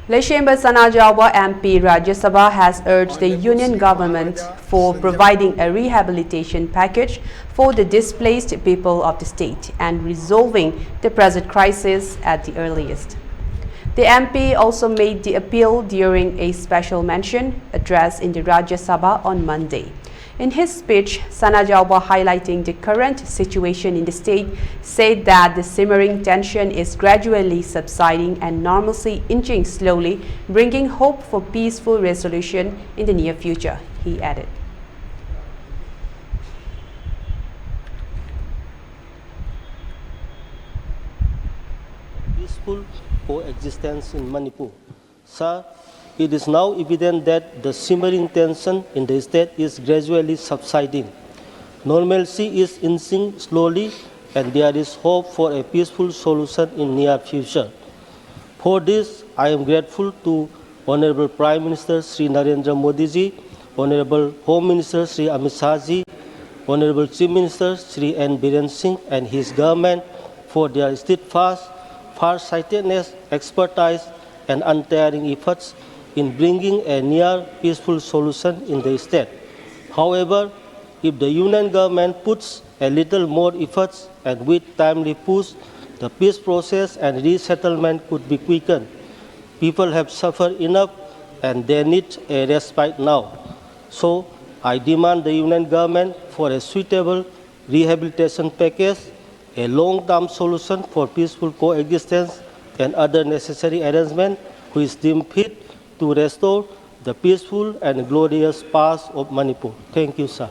Leishemba Sanajaoba MP Rajya Sabha has urged the union government for providing a rehabilitation package for the displaced people of the state and resolving the present crisis at the earliest. The MP also made the appeal during a special mention address in the Rajya Sabha on Monday. In his speech, Sanajaoba, highlighting the current situation in the state, said that the simmering tension is gradually subsiding and normalcy inching slowly, bringing hope for peaceful resolution in the near future, he added. Peaceful coexistence in Manipur. Sir, it is now evident that the simmering tension in the state is gradually subsiding. Normalcy is inching slowly and there is hope for a peaceful solution in near future. For this, I am grateful to Honorable Prime Minister Sri Narendra Modi ji, Honorable Home Minister Sri Amit Shah ji, Honorable Chief Minister Sri N. Biren Singh and his government for their steadfast, far-sightedness, expertise and untiring efforts in bringing a near peaceful solution in the state. However, if the union government puts a little more efforts and with timely push, the peace process and resettlement could be quickened. People have suffered enough and they need a respite now. So, I demand the union government for a suitable rehabilitation package, a long-term solution for peaceful coexistence and other necessary arrangements which deem fit to restore the peaceful and glorious past of Manipur. Thank you, sir.